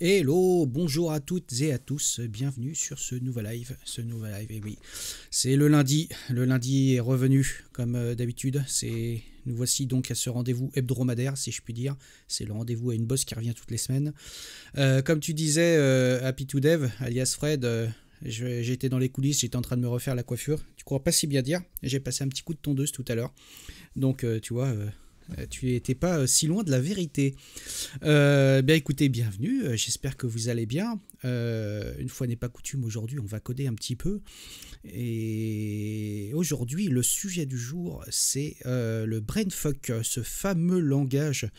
Hello, bonjour à toutes et à tous, bienvenue sur ce nouveau live, et oui, c'est le lundi est revenu comme d'habitude, nous voici donc à ce rendez-vous hebdomadaire si je puis dire, c'est le rendez-vous à une bosse qui revient toutes les semaines. Comme tu disais, Happy to Dev, alias Fred, j'étais dans les coulisses, j'étais en train de me refaire la coiffure, tu crois pas si bien dire, j'ai passé un petit coup de tondeuse tout à l'heure, donc tu vois... tu n'étais pas si loin de la vérité. Bien écoutez, bienvenue, j'espère que vous allez bien. Une fois n'est pas coutume, aujourd'hui on va coder un petit peu. Et aujourd'hui le sujet du jour c'est le brainfuck, ce fameux langage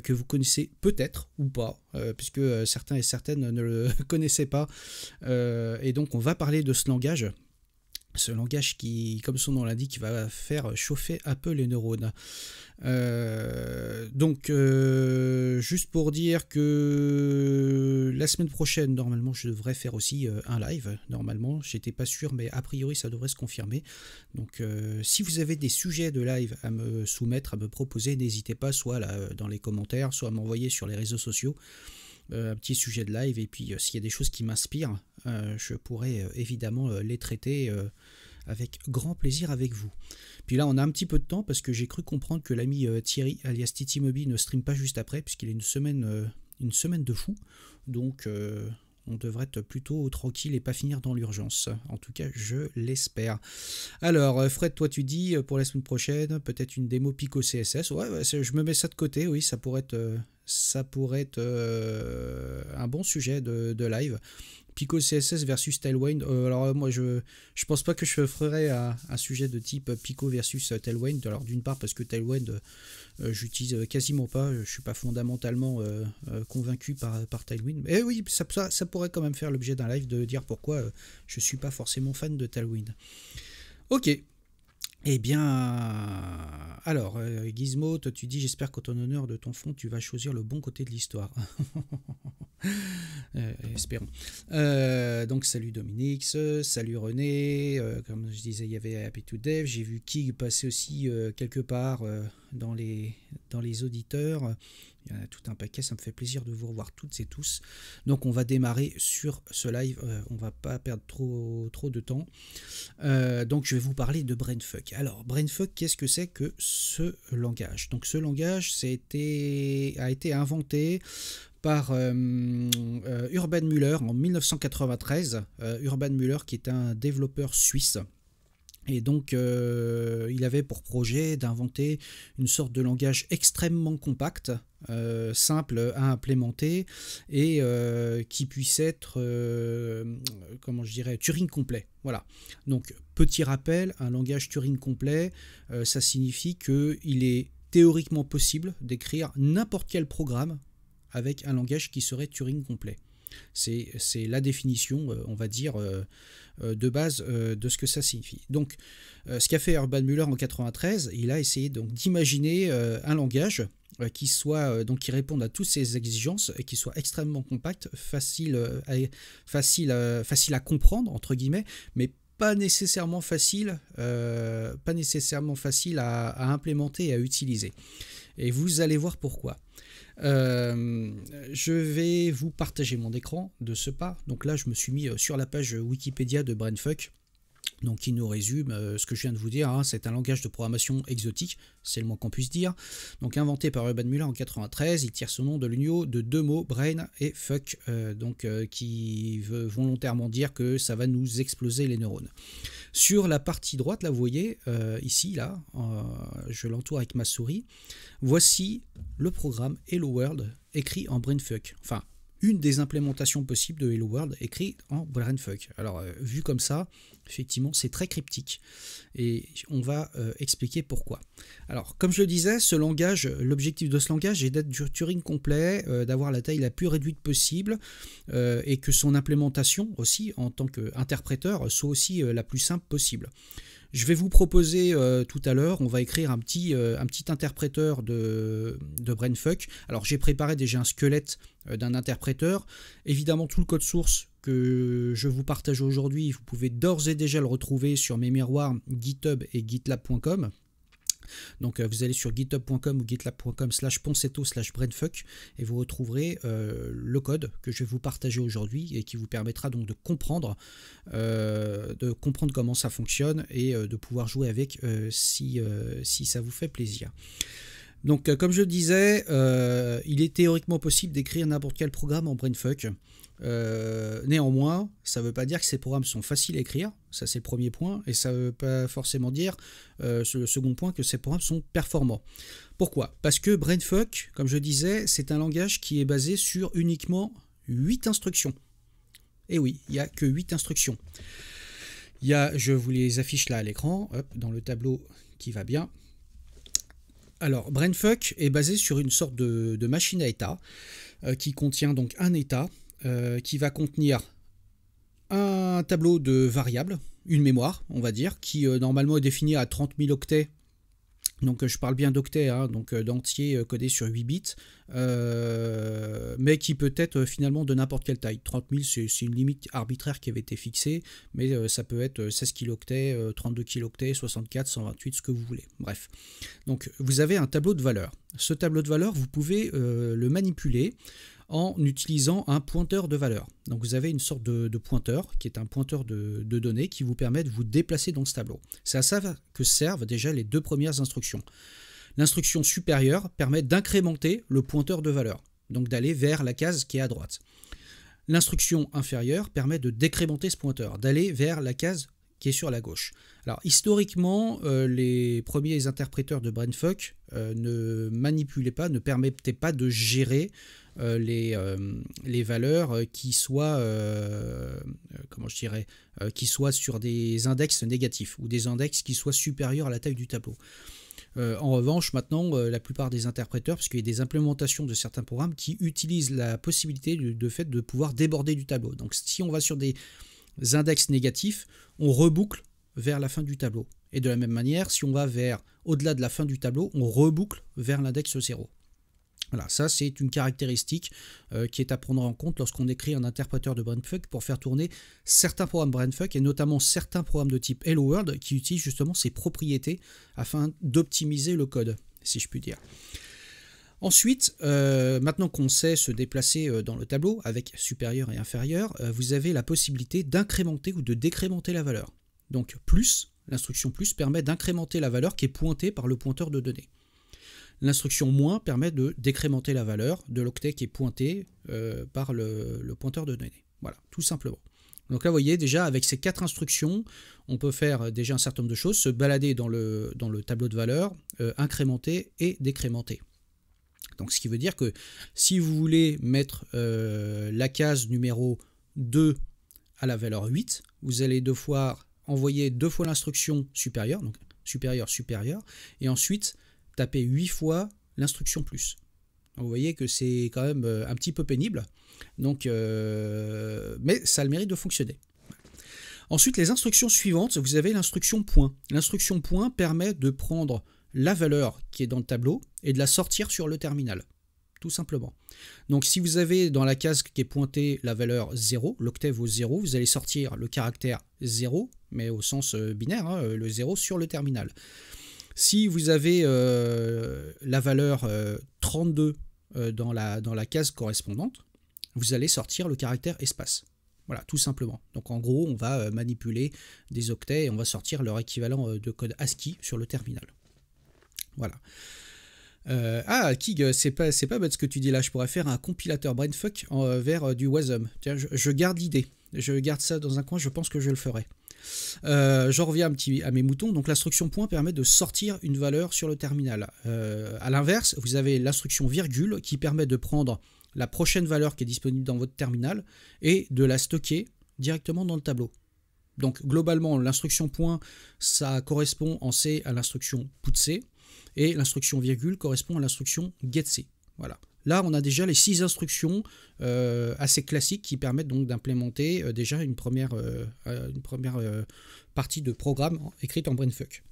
que vous connaissez peut-être ou pas, puisque certains et certaines ne le connaissaient pas. Et donc on va parler de ce langage. Ce langage qui, comme son nom l'indique, va faire chauffer un peu les neurones. Juste pour dire que la semaine prochaine, normalement, je devrais faire aussi un live. Normalement, j'étais pas sûr, mais a priori, ça devrait se confirmer. Donc, si vous avez des sujets de live à me soumettre, à me proposer, n'hésitez pas, soit là dans les commentaires, soit à m'envoyer sur les réseaux sociaux. Un petit sujet de live, et puis s'il y a des choses qui m'inspirent, je pourrais évidemment les traiter avec grand plaisir avec vous. Puis là on a un petit peu de temps parce que j'ai cru comprendre que l'ami Thierry alias Titi Moby ne stream pas juste après puisqu'il a une semaine de fou, donc on devrait être plutôt tranquille et pas finir dans l'urgence. En tout cas, je l'espère. Alors, Fred, toi tu dis pour la semaine prochaine, peut-être une démo Pico CSS. Ouais, je me mets ça de côté, oui, ça pourrait être un bon sujet de live. Pico CSS versus Tailwind. Alors moi je pense pas que je ferai un sujet de type Pico versus Tailwind. Alors d'une part parce que Tailwind j'utilise quasiment pas, je suis pas fondamentalement convaincu par Tailwind. Mais oui, ça pourrait quand même faire l'objet d'un live de dire pourquoi je suis pas forcément fan de Tailwind. Ok. Eh bien, alors, Gizmo, toi tu dis, j'espère qu'en ton honneur de ton fond, tu vas choisir le bon côté de l'histoire. Espérons. Donc, salut Dominique, salut René, comme je disais, il y avait Happy to Dev, j'ai vu Kig passer aussi quelque part dans les auditeurs. Il y en a tout un paquet, ça me fait plaisir de vous revoir toutes et tous. Donc on va démarrer sur ce live, on va pas perdre trop de temps. Donc je vais vous parler de brainfuck. Alors brainfuck, qu'est-ce que c'est que ce langage? Donc ce langage a été inventé par Urban Müller en 1993. Urban Müller qui est un développeur suisse. Et donc, il avait pour projet d'inventer une sorte de langage extrêmement compact, simple à implémenter et qui puisse être, comment je dirais, Turing complet. Voilà. Donc, petit rappel, un langage Turing complet, ça signifie qu'il est théoriquement possible d'écrire n'importe quel programme avec un langage qui serait Turing complet. C'est la définition, on va dire, de base de ce que ça signifie. Donc, ce qu'a fait Urban Müller en 1993, il a essayé donc d'imaginer un langage qui réponde à toutes ces exigences et qui soit extrêmement compact, facile à comprendre entre guillemets, mais pas nécessairement facile à implémenter et à utiliser. Et vous allez voir pourquoi. Je vais vous partager mon écran de ce pas. Donc là, je me suis mis sur la page Wikipédia de brainfuck, donc qui nous résume ce que je viens de vous dire. Hein. C'est un langage de programmation exotique, c'est le moins qu'on puisse dire. Donc inventé par Urban Müller en 1993, il tire son nom de l'union de deux mots, brain et fuck, qui veut volontairement dire que ça va nous exploser les neurones. Sur la partie droite, là, vous voyez, ici, là, je l'entoure avec ma souris. Voici le programme Hello World écrit en brainfuck. Enfin, une des implémentations possibles de Hello World écrite en brainfuck. Alors, vu comme ça, effectivement, c'est très cryptique. Et on va expliquer pourquoi. Alors, comme je le disais, ce langage, l'objectif de ce langage est d'être du Turing complet, d'avoir la taille la plus réduite possible, et que son implémentation aussi, en tant qu'interpréteur, soit aussi la plus simple possible. Je vais vous proposer tout à l'heure, on va écrire un petit interpréteur de brainfuck. Alors j'ai préparé déjà un squelette d'un interpréteur. Évidemment, tout le code source que je vous partage aujourd'hui, vous pouvez d'ores et déjà le retrouver sur mes miroirs GitHub et gitlab.com. Donc vous allez sur github.com ou gitlab.com/ponceto/brainfuck et vous retrouverez le code que je vais vous partager aujourd'hui et qui vous permettra donc de comprendre comment ça fonctionne et de pouvoir jouer avec si ça vous fait plaisir. Donc comme je le disais, il est théoriquement possible d'écrire n'importe quel programme en brainfuck. Néanmoins, ça ne veut pas dire que ces programmes sont faciles à écrire, ça c'est le premier point, et ça ne veut pas forcément dire, le second point, que ces programmes sont performants. Pourquoi? Parce que brainfuck, comme je disais, c'est un langage qui est basé sur uniquement 8 instructions. Et oui, il n'y a que 8 instructions. Je vous les affiche là à l'écran, dans le tableau qui va bien. Alors, brainfuck est basé sur une sorte de machine à état qui contient donc un état qui va contenir un tableau de variables, une mémoire, on va dire, qui normalement est définie à 30 000 octets. Donc je parle bien d'octets, hein, donc d'entiers codés sur 8 bits, mais qui peut être finalement de n'importe quelle taille. 30 000, c'est une limite arbitraire qui avait été fixée, mais ça peut être 16 kilooctets, 32 kilooctets, 64, 128, ce que vous voulez. Bref. Donc vous avez un tableau de valeurs. Ce tableau de valeurs, vous pouvez le manipuler en utilisant un pointeur de valeur. Donc vous avez une sorte de pointeur, qui est un pointeur de données, qui vous permet de vous déplacer dans ce tableau. C'est à ça que servent déjà les deux premières instructions. L'instruction supérieure permet d'incrémenter le pointeur de valeur, donc d'aller vers la case qui est à droite. L'instruction inférieure permet de décrémenter ce pointeur, d'aller vers la case qui est sur la gauche. Alors historiquement, les premiers interpréteurs de brainfuck ne manipulaient pas, ne permettaient pas de gérer les valeurs qui soient, qui soient sur des index négatifs ou des index qui soient supérieurs à la taille du tableau. En revanche, maintenant, la plupart des interpréteurs, parce qu'il y a des implémentations de certains programmes qui utilisent la possibilité de pouvoir déborder du tableau. Donc si on va sur des index négatifs, on reboucle vers la fin du tableau. Et de la même manière, si on va au-delà de la fin du tableau, on reboucle vers l'index 0. Voilà, ça c'est une caractéristique qui est à prendre en compte lorsqu'on écrit un interpréteur de brainfuck pour faire tourner certains programmes brainfuck et notamment certains programmes de type Hello World qui utilisent justement ces propriétés afin d'optimiser le code, si je puis dire. Ensuite, maintenant qu'on sait se déplacer dans le tableau avec supérieur et inférieur, vous avez la possibilité d'incrémenter ou de décrémenter la valeur. Donc plus, l'instruction plus permet d'incrémenter la valeur qui est pointée par le pointeur de données. L'instruction moins permet de décrémenter la valeur de l'octet qui est pointé par le pointeur de données. Voilà, tout simplement. Donc là, vous voyez, déjà, avec ces 4 instructions, on peut faire déjà un certain nombre de choses, se balader dans le tableau de valeurs, incrémenter et décrémenter. Donc ce qui veut dire que si vous voulez mettre la case numéro 2 à la valeur 8, vous allez envoyer 2 fois l'instruction supérieure, donc supérieur, supérieur, et ensuite taper 8 fois l'instruction plus. Donc, vous voyez que c'est quand même un petit peu pénible, donc, mais ça a le mérite de fonctionner. Ensuite, les instructions suivantes, vous avez l'instruction point. L'instruction point permet de prendre la valeur qui est dans le tableau et de la sortir sur le terminal, tout simplement. Donc si vous avez dans la case qui est pointée la valeur 0, l'octet vaut 0, vous allez sortir le caractère 0, mais au sens binaire, hein, le 0 sur le terminal. Si vous avez la valeur 32 dans la case correspondante, vous allez sortir le caractère espace. Voilà, tout simplement. Donc en gros, on va manipuler des octets et on va sortir leur équivalent de code ASCII sur le terminal. Voilà. Kig, c'est pas bête ce que tu dis là. Je pourrais faire un compilateur brainfuck vers du Wasm. Tiens, je garde l'idée. Je garde ça dans un coin, je pense que je le ferai. J'en reviens à mes moutons. Donc l'instruction point permet de sortir une valeur sur le terminal. À l'inverse, vous avez l'instruction virgule qui permet de prendre la prochaine valeur qui est disponible dans votre terminal et de la stocker directement dans le tableau. Donc globalement, l'instruction point, ça correspond en C à l'instruction putC et l'instruction virgule correspond à l'instruction getC. Voilà. Là, on a déjà les 6 instructions assez classiques qui permettent donc d'implémenter déjà une première partie de programme écrite en brainfuck.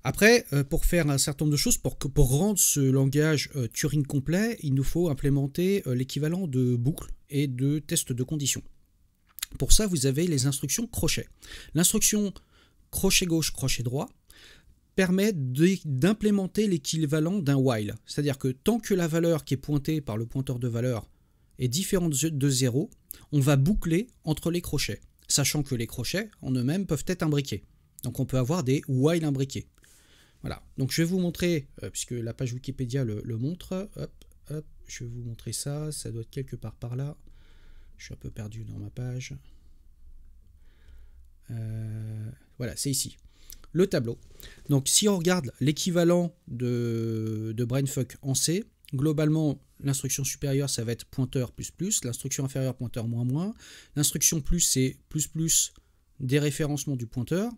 Après, pour faire un certain nombre de choses, pour rendre ce langage Turing complet, il nous faut implémenter l'équivalent de boucles et de tests de conditions. Pour ça, vous avez les instructions crochet. L'instruction crochet gauche, crochet droit permet d'implémenter l'équivalent d'un while. C'est-à-dire que tant que la valeur qui est pointée par le pointeur de valeur est différente de 0, on va boucler entre les crochets, sachant que les crochets en eux-mêmes peuvent être imbriqués. Donc on peut avoir des while imbriqués. Voilà, donc je vais vous montrer, puisque la page Wikipédia le montre, hop, je vais vous montrer ça, ça doit être quelque part par là. Je suis un peu perdu dans ma page. Voilà, c'est ici. Le tableau. Donc si on regarde l'équivalent de brainfuck en C, globalement l'instruction supérieure ça va être pointeur plus plus, l'instruction inférieure pointeur moins moins, l'instruction plus c'est plus plus déréférencement du pointeur,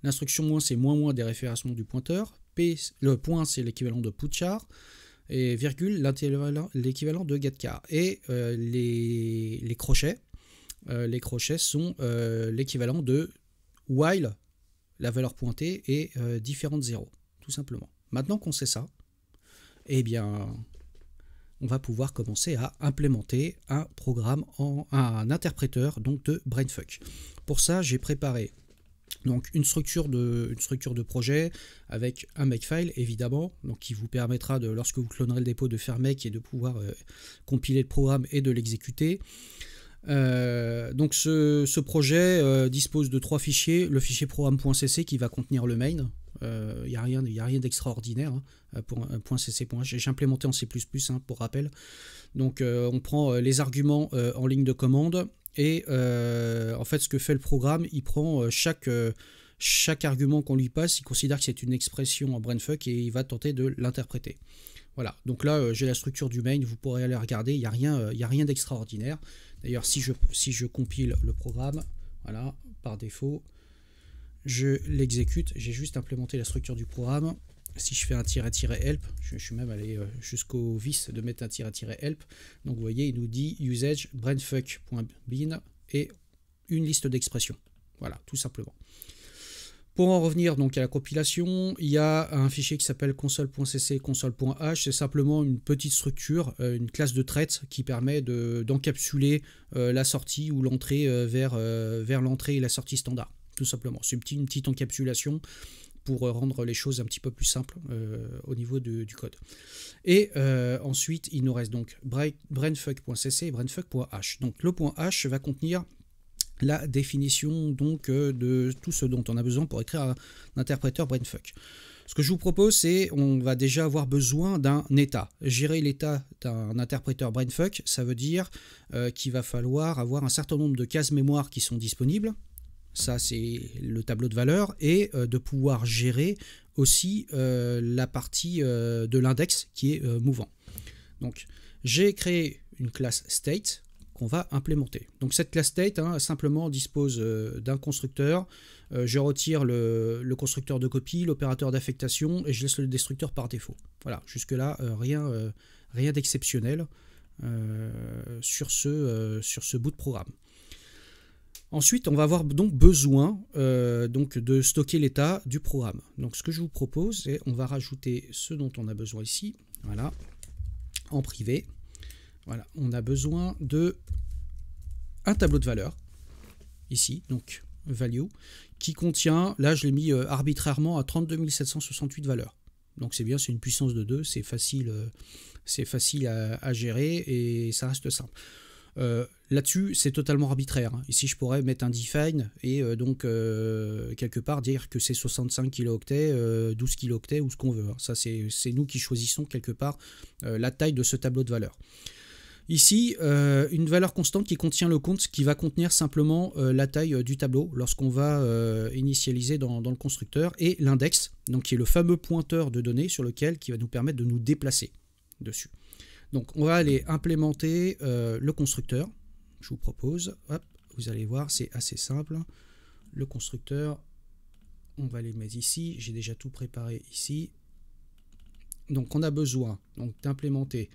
l'instruction moins c'est moins moins déréférencement du pointeur, le point c'est l'équivalent de putchar, et virgule l'équivalent de getchar. Et les crochets sont l'équivalent de while, la valeur pointée est différente de 0, tout simplement. Maintenant qu'on sait ça, eh bien, on va pouvoir commencer à implémenter un programme, un interpréteur donc de brainfuck. Pour ça, j'ai préparé donc une structure de projet avec un makefile évidemment, donc qui vous permettra de, lorsque vous clonerez le dépôt, de faire make et de pouvoir compiler le programme et de l'exécuter. Donc ce projet dispose de 3 fichiers. Le fichier programme.cc qui va contenir le main. Il n'y a rien d'extraordinaire pour un .cc.h. J'ai implémenté en C++, pour rappel. Donc on prend les arguments en ligne de commande et en fait ce que fait le programme, il prend chaque argument qu'on lui passe, il considère que c'est une expression en brainfuck et il va tenter de l'interpréter. Voilà, donc là j'ai la structure du main, vous pourrez aller regarder, il n'y a rien d'extraordinaire. D'ailleurs si je compile le programme, voilà, par défaut, je l'exécute, j'ai juste implémenté la structure du programme. Si je fais un -help, je suis même allé jusqu'au vice de mettre un -help, donc vous voyez il nous dit usage brainfuck.bin et une liste d'expressions, voilà, tout simplement. Pour en revenir donc à la compilation, il y a un fichier qui s'appelle console.cc, console.h, c'est simplement une petite structure, une classe de traite qui permet d'encapsuler la sortie ou l'entrée vers l'entrée et la sortie standard, tout simplement. C'est une petite encapsulation pour rendre les choses un petit peu plus simples au niveau du code. Et ensuite, il nous reste donc brainfuck.cc et brainfuck.h. Donc le .h va contenir la définition donc de tout ce dont on a besoin pour écrire un interpréteur brainfuck. Ce que je vous propose, c'est on va déjà avoir besoin d'un état. Gérer l'état d'un interpréteur brainfuck, ça veut dire qu'il va falloir avoir un certain nombre de cases mémoire qui sont disponibles. Ça, c'est le tableau de valeurs, et de pouvoir gérer aussi la partie de l'index qui est mouvant. Donc, j'ai créé une classe state qu'on va implémenter. Donc, cette classe state simplement dispose d'un constructeur. Je retire le constructeur de copie, l'opérateur d'affectation, et je laisse le destructeur par défaut. Voilà, jusque-là, rien d'exceptionnel sur ce bout de programme. Ensuite, on va avoir donc besoin de stocker l'état du programme. Donc, ce que je vous propose, c'est on va rajouter ce dont on a besoin ici. Voilà, en privé. Voilà, on a besoin de un tableau de valeurs ici, donc value, qui contient, là je l'ai mis arbitrairement à 32 768 valeurs. Donc c'est bien, c'est une puissance de 2, c'est facile à gérer et ça reste simple. Là-dessus, c'est totalement arbitraire. Ici, je pourrais mettre un define et donc quelque part dire que c'est 65 kilooctets, 12 kilooctets ou ce qu'on veut. Ça, c'est nous qui choisissons quelque part la taille de ce tableau de valeurs. Ici, une valeur constante qui contient le compte, qui va contenir simplement la taille du tableau lorsqu'on va initialiser dans le constructeur, et l'index, donc qui est le fameux pointeur de données sur lequel qui va nous permettre de nous déplacer dessus. Donc on va aller implémenter le constructeur. Je vous propose, hop, vous allez voir, c'est assez simple. Le constructeur, on va les mettre ici. J'ai déjà tout préparé ici. Donc on a besoin d'implémenter.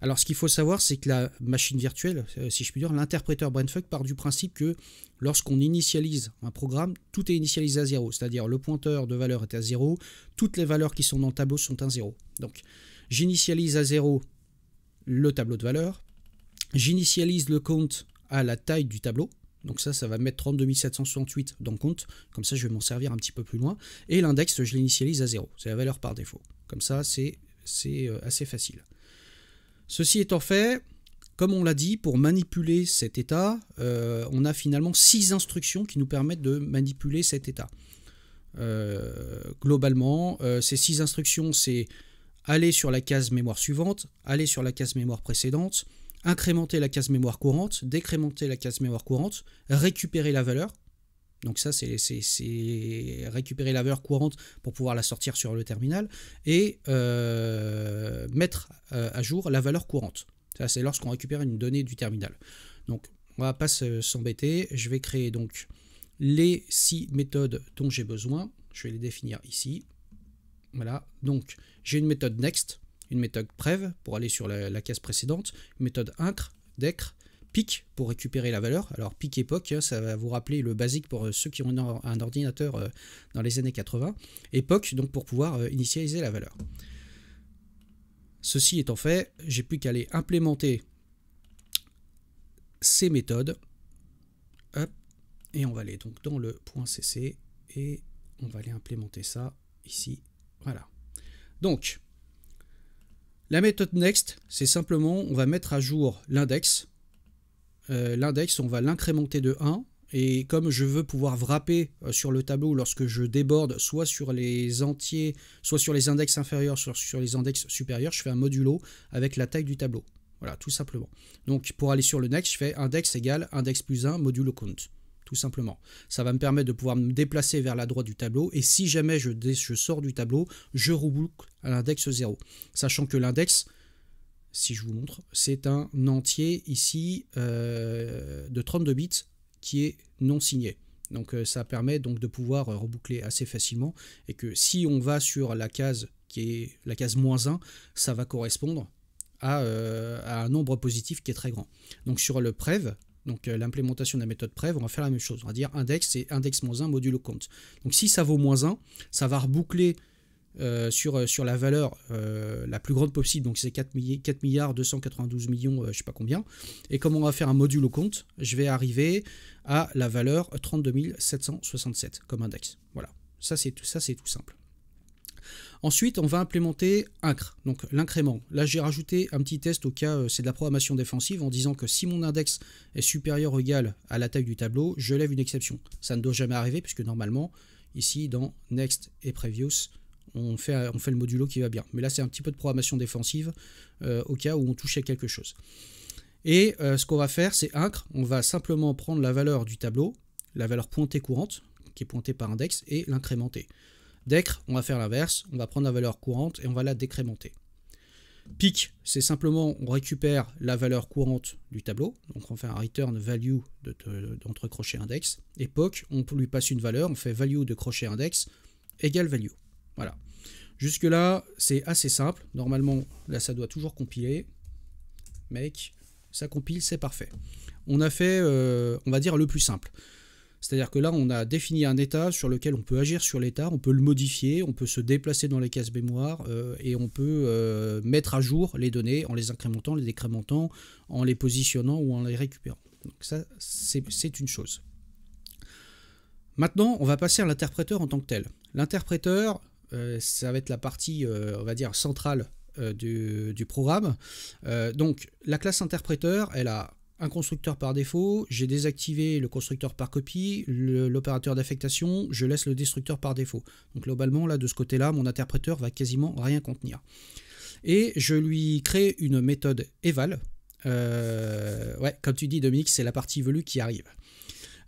Alors ce qu'il faut savoir, c'est que la machine virtuelle, si je puis dire, l'interpréteur brainfuck part du principe que lorsqu'on initialise un programme, tout est initialisé à 0. C'est-à-dire le pointeur de valeur est à 0, toutes les valeurs qui sont dans le tableau sont à 0. Donc j'initialise à 0 le tableau de valeurs, j'initialise le count à la taille du tableau, Donc ça va mettre 32 768 dans le compte. Comme ça, je vais m'en servir un petit peu plus loin. Et l'index, je l'initialise à 0. C'est la valeur par défaut. Comme ça, c'est assez facile. Ceci étant fait, comme on l'a dit, pour manipuler cet état, on a finalement 6 instructions qui nous permettent de manipuler cet état. Globalement, ces 6 instructions, c'est aller sur la case mémoire suivante, aller sur la case mémoire précédente, incrémenter la case mémoire courante, décrémenter la case mémoire courante, récupérer la valeur. Donc ça, c'est récupérer la valeur courante pour pouvoir la sortir sur le terminal et mettre à jour la valeur courante. Ça, c'est lorsqu'on récupère une donnée du terminal. Donc, on va pas s'embêter. Je vais créer donc les 6 méthodes dont j'ai besoin. Je vais les définir ici. Voilà. Donc, j'ai une méthode next, une méthode prev pour aller sur la case précédente, une méthode incr, decr, pic pour récupérer la valeur. Alors pic et poc, ça va vous rappeler le basique pour ceux qui ont un ordinateur dans les années 80. Et poc, donc pour pouvoir initialiser la valeur. Ceci étant fait, j'ai plus qu'à aller implémenter ces méthodes. Hop, et on va aller donc dans le .cc et on va aller implémenter ça ici. Voilà. Donc, la méthode next, c'est simplement, on va mettre à jour l'index. L'index, on va l'incrémenter de 1. Et comme je veux pouvoir wrapper sur le tableau lorsque je déborde, soit sur les entiers, soit sur les index inférieurs, soit sur les index supérieurs, je fais un modulo avec la taille du tableau. Voilà, tout simplement. Donc pour aller sur le next, je fais index égale index plus 1 modulo count. Tout simplement. Ça va me permettre de pouvoir me déplacer vers la droite du tableau. Et si jamais je sors du tableau, je reboucle à l'index 0. Sachant que l'index, si je vous montre, c'est un entier ici de 32 bits qui est non signé. Donc ça permet donc de pouvoir reboucler assez facilement et que si on va sur la case qui est la case -1, ça va correspondre à un nombre positif qui est très grand. Donc sur le prev, donc l'implémentation de la méthode prev, on va faire la même chose. On va dire index c'est index -1 modulo count. Donc si ça vaut -1, ça va reboucler sur la valeur la plus grande possible, donc c'est 4 milliards 292 millions, je sais pas combien. Et comme on va faire un modulo count, je vais arriver à la valeur 32 767 comme index. Voilà, ça c'est tout simple. Ensuite, on va implémenter incr, donc l'incrément. Là, j'ai rajouté un petit test au cas, c'est de la programmation défensive, en disant que si mon index est supérieur ou égal à la taille du tableau, je lève une exception. Ça ne doit jamais arriver, puisque normalement, ici, dans Next et Previous, on fait le modulo qui va bien. Mais là, c'est un petit peu de programmation défensive, au cas où on touchait quelque chose. Et ce qu'on va faire, c'est incr, on va simplement prendre la valeur du tableau, la valeur pointée courante, qui est pointée par index, et l'incrémenter. Decr, on va faire l'inverse, on va prendre la valeur courante et on va la décrémenter. Pic, c'est simplement, on récupère la valeur courante du tableau, donc on fait un return value d'entre crochet index. Et poc, on lui passe une valeur, on fait value de crochet index égale value. Voilà. Jusque là, c'est assez simple. Normalement, là, ça doit toujours compiler. Make, ça compile, c'est parfait. On a fait, on va dire, le plus simple. C'est-à-dire que là, on a défini un état sur lequel on peut agir sur l'état, on peut le modifier, on peut se déplacer dans les cases mémoire et on peut mettre à jour les données en les incrémentant, les décrémentant, en les positionnant ou en les récupérant. Donc ça, c'est une chose. Maintenant, on va passer à l'interpréteur en tant que tel. L'interpréteur, ça va être la partie, on va dire, centrale du programme. Donc, la classe interpréteur, elle a un constructeur par défaut, j'ai désactivé le constructeur par copie, l'opérateur d'affectation, je laisse le destructeur par défaut. Donc globalement, là, de ce côté-là, mon interpréteur va quasiment rien contenir. Et je lui crée une méthode eval. Ouais, comme tu dis, Dominique, c'est la partie velue qui arrive.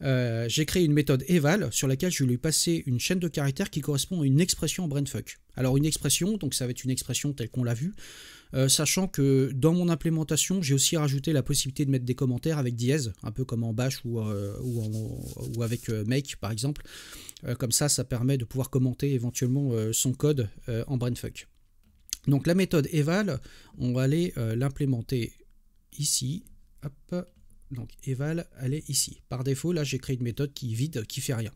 J'ai créé une méthode eval sur laquelle je vais lui passer une chaîne de caractères qui correspond à une expression en brainfuck. Alors une expression, donc ça va être une expression telle qu'on l'a vue, sachant que dans mon implémentation, j'ai aussi rajouté la possibilité de mettre des commentaires avec dièse, un peu comme en bash ou avec make par exemple. Comme ça, ça permet de pouvoir commenter éventuellement son code en brainfuck. Donc la méthode eval, on va aller l'implémenter ici. Hop. Donc eval, elle est ici. Par défaut, là j'ai créé une méthode qui est vide, qui fait rien.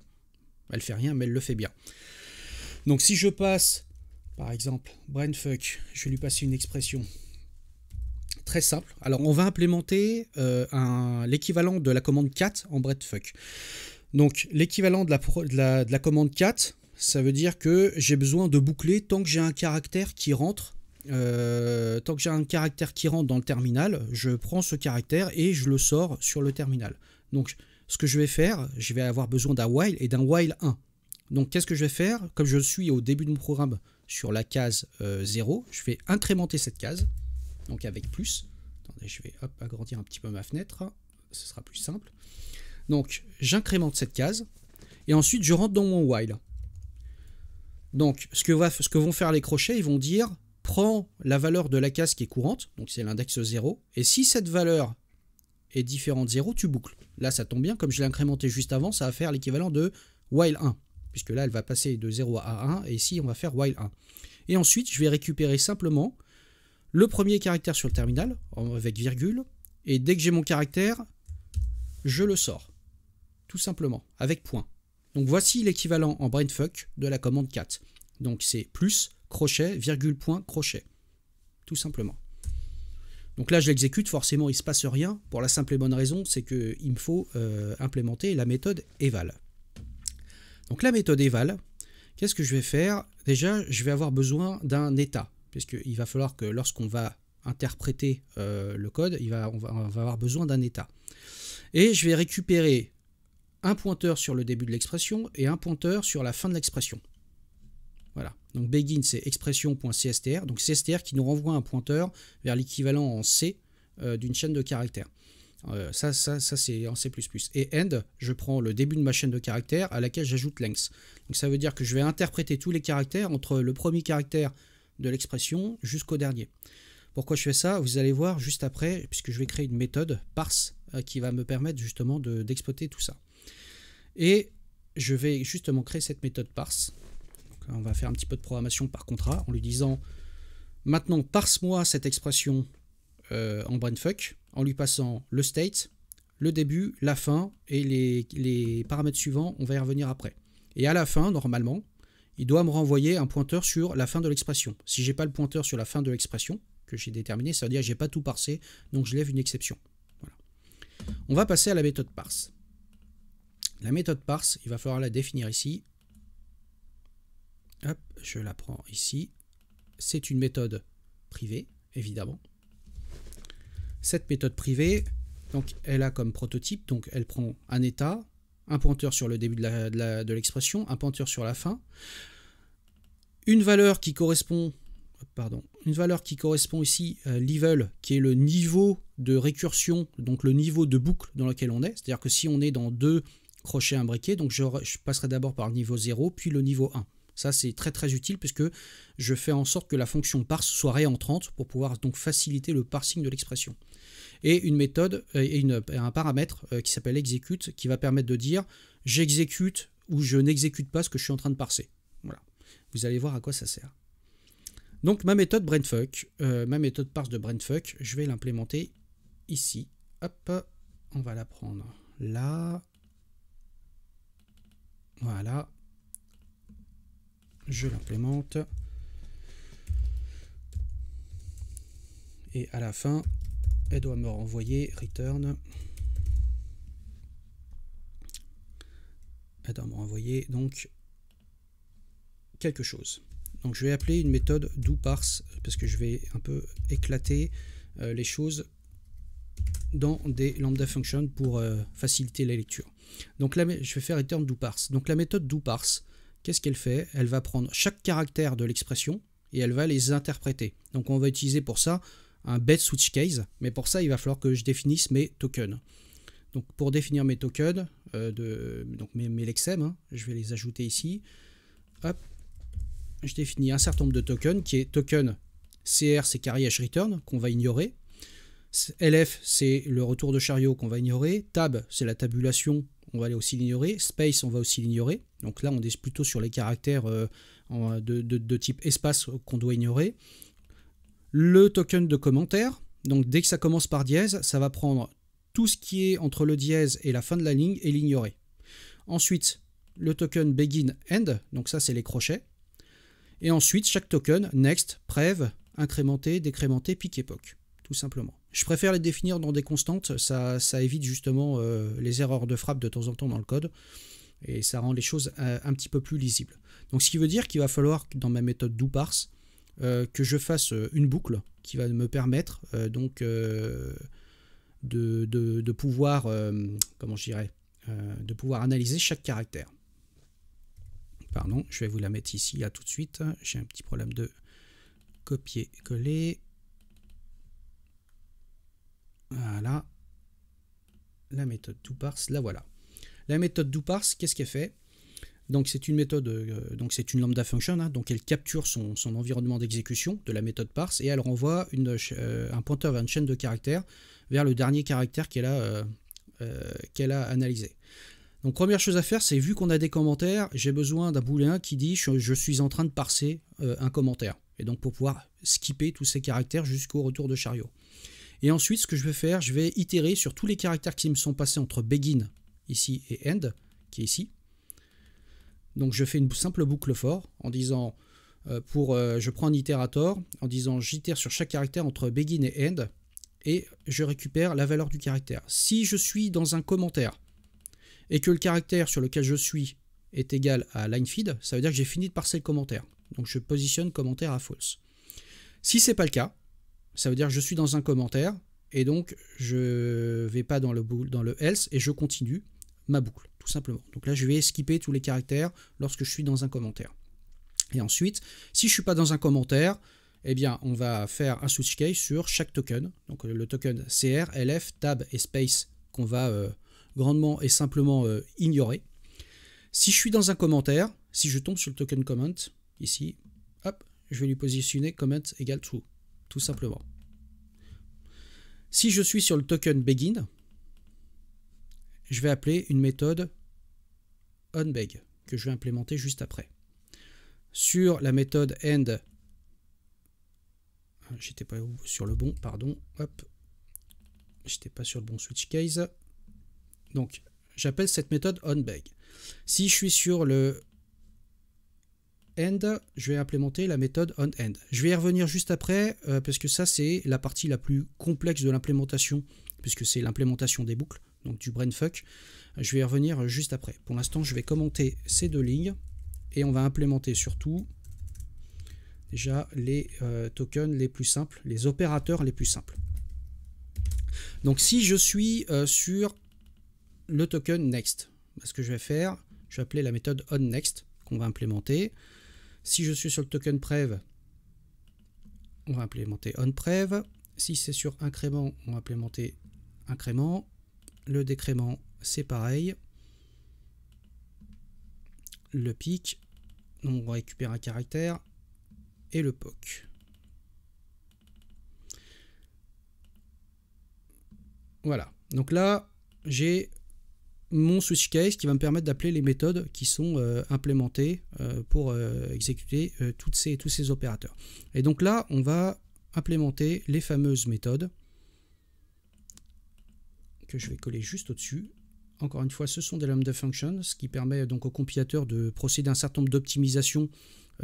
Elle fait rien, mais elle le fait bien. Donc si je passe, par exemple, brainfuck, je vais lui passer une expression très simple. Alors, on va implémenter l'équivalent de la commande cat en breadfuck. Donc, l'équivalent de la commande cat, ça veut dire que j'ai besoin de boucler tant que j'ai un caractère qui rentre. Tant que j'ai un caractère qui rentre dans le terminal, je prends ce caractère et je le sors sur le terminal. Donc, ce que je vais faire, je vais avoir besoin d'un while et d'un while 1. Donc, qu'est-ce que je vais faire? Comme je suis au début de mon programme sur la case 0, je vais incrémenter cette case, donc avec plus. Attendez, je vais agrandir un petit peu ma fenêtre, ce sera plus simple. Donc, j'incrémente cette case, et ensuite, je rentre dans mon while. Donc, ce que vont faire les crochets, ils vont dire, prends la valeur de la case qui est courante, donc c'est l'index 0, et si cette valeur est différente de 0, tu boucles. Là, ça tombe bien, comme je l'ai incrémenté juste avant, ça va faire l'équivalent de while 1, puisque là, elle va passer de 0 à 1, et ici, on va faire while 1. Et ensuite, je vais récupérer simplement le premier caractère sur le terminal, avec virgule, et dès que j'ai mon caractère, je le sors. Tout simplement, avec point. Donc voici l'équivalent en brainfuck de la commande cat. Donc c'est plus, crochet, virgule, point, crochet. Tout simplement. Donc là je l'exécute, forcément il ne se passe rien, pour la simple et bonne raison, c'est qu'il me faut implémenter la méthode eval. Donc la méthode eval, qu'est-ce que je vais faire? Déjà, je vais avoir besoin d'un état, puisqu'il va falloir que lorsqu'on va interpréter le code, on va avoir besoin d'un état. Et je vais récupérer un pointeur sur le début de l'expression et un pointeur sur la fin de l'expression. Voilà. Donc begin, c'est expression.cstr. Donc cstr qui nous renvoie un pointeur vers l'équivalent en C d'une chaîne de caractères. Ça c'est en C++. Et end, je prends le début de ma chaîne de caractères à laquelle j'ajoute length. Donc ça veut dire que je vais interpréter tous les caractères entre le premier caractère de l'expression jusqu'au dernier. Pourquoi je fais ça? Vous allez voir juste après, puisque je vais créer une méthode parse qui va me permettre justement d'exploiter tout ça. Et je vais justement créer cette méthode parse. Donc, on va faire un petit peu de programmation par contrat en lui disant maintenant parse-moi cette expression en brainfuck en lui passant le state, le début, la fin et les paramètres suivants, on va y revenir après. Et à la fin, normalement, il doit me renvoyer un pointeur sur la fin de l'expression. Si je n'ai pas le pointeur sur la fin de l'expression que j'ai déterminé, ça veut dire que je n'ai pas tout parsé, donc je lève une exception. Voilà. On va passer à la méthode parse. La méthode parse, il va falloir la définir ici. Hop, je la prends ici. C'est une méthode privée, évidemment. Cette méthode privée, donc, elle a comme prototype, donc elle prend un état, un pointeur sur le début de l'expression, un pointeur sur la fin, une valeur qui correspond ici à level, qui est le niveau de récursion, donc le niveau de boucle dans lequel on est. C'est-à-dire que si on est dans deux crochets imbriqués, donc je passerai d'abord par le niveau 0, puis le niveau 1. Ça, c'est très très utile puisque je fais en sorte que la fonction parse soit réentrante pour pouvoir donc faciliter le parsing de l'expression. Et une méthode et un paramètre qui s'appelle execute qui va permettre de dire j'exécute ou je n'exécute pas ce que je suis en train de parser. Voilà. Vous allez voir à quoi ça sert. Donc ma méthode brainfuck, ma méthode parse de brainfuck, je vais l'implémenter ici. Hop, on va la prendre là. Voilà. Je l'implémente. Et à la fin, elle doit me renvoyer return. Elle doit me renvoyer donc quelque chose. Donc je vais appeler une méthode doParse parce que je vais un peu éclater les choses dans des lambda functions pour faciliter la lecture. Donc là, je vais faire return doParse. Donc la méthode doParse, qu'est-ce qu'elle fait? Elle va prendre chaque caractère de l'expression et elle va les interpréter. Donc on va utiliser pour ça un bed switch case, mais pour ça il va falloir que je définisse mes tokens. Donc pour définir mes tokens, donc mes lexems, je vais les ajouter ici. Hop. Je définis un certain nombre de tokens qui est token CR, c'est carry hash return qu'on va ignorer. LF, c'est le retour de chariot qu'on va ignorer. Tab, c'est la tabulation, on va aller aussi l'ignorer. Space, on va aussi l'ignorer. Donc là, on est plutôt sur les caractères de type espace qu'on doit ignorer. Le token de commentaire, donc dès que ça commence par dièse, ça va prendre tout ce qui est entre le dièse et la fin de la ligne et l'ignorer. Ensuite, le token begin end, donc ça c'est les crochets. Et ensuite, chaque token, next, prev, incrémenté, décrémenté, pic époque. tout simplement. Je préfère les définir dans des constantes, ça évite justement les erreurs de frappe de temps en temps dans le code, et ça rend les choses un petit peu plus lisibles. Donc ce qui veut dire qu'il va falloir, dans ma méthode doParse, que je fasse une boucle qui va me permettre de pouvoir, comment je dirais, de pouvoir analyser chaque caractère. Pardon, je vais vous la mettre ici là tout de suite. J'ai un petit problème de copier-coller. Voilà. La méthode doParse, la voilà. La méthode doParse, qu'est-ce qu'elle fait? Donc c'est une méthode, donc c'est une lambda function, hein, donc elle capture son environnement d'exécution de la méthode parse et elle renvoie un pointeur vers une chaîne de caractères vers le dernier caractère qu'elle a analysé. Donc première chose à faire, c'est vu qu'on a des commentaires, j'ai besoin d'un booléen qui dit je suis en train de parser un commentaire. Et donc pour pouvoir skipper tous ces caractères jusqu'au retour de chariot. Et ensuite ce que je vais faire, je vais itérer sur tous les caractères qui me sont passés entre begin ici et end, qui est ici. Donc je fais une simple boucle for en disant, je prends un itérator, en disant j'itère sur chaque caractère entre begin et end, et je récupère la valeur du caractère. Si je suis dans un commentaire, et que le caractère sur lequel je suis est égal à linefeed, ça veut dire que j'ai fini de parser le commentaire. Donc je positionne commentaire à false. Si ce n'est pas le cas, ça veut dire que je suis dans un commentaire, et donc je ne vais pas dans le else, et je continue ma boucle, tout simplement. Donc là, je vais skipper tous les caractères lorsque je suis dans un commentaire. Et ensuite, si je ne suis pas dans un commentaire, eh bien, on va faire un switch case sur chaque token. Donc le token CR, LF, tab et space qu'on va grandement et simplement ignorer. Si je suis dans un commentaire, si je tombe sur le token comment, ici, hop, je vais lui positionner comment égale true, tout simplement. Si je suis sur le token begin, je vais appeler une méthode onBeg que je vais implémenter juste après. Sur la méthode end, j'étais pas sur le bon, pardon, hop, j'étais pas sur le bon switch case. Donc, j'appelle cette méthode onBeg. Si je suis sur le end, je vais implémenter la méthode onEnd. Je vais y revenir juste après, parce que ça, c'est la partie la plus complexe de l'implémentation, puisque c'est l'implémentation des boucles, donc du brainfuck. Je vais y revenir juste après. Pour l'instant, je vais commenter ces deux lignes, et on va implémenter surtout déjà les tokens les plus simples, les opérateurs les plus simples. Donc, si je suis sur le token next, ce que je vais faire, je vais appeler la méthode onNext qu'on va implémenter. Si je suis sur le token prev, on va implémenter onPrev. Si c'est sur incrément, on va implémenter incrément. Le décrément, c'est pareil. Le pic, on récupère un caractère. Et le POC. Voilà. Donc là, j'ai mon switch case qui va me permettre d'appeler les méthodes qui sont implémentées pour exécuter tous ces opérateurs. Et donc là, on va implémenter les fameuses méthodes que je vais coller juste au-dessus. Encore une fois, ce sont des lambda functions, ce qui permet donc au compilateur de procéder à un certain nombre d'optimisations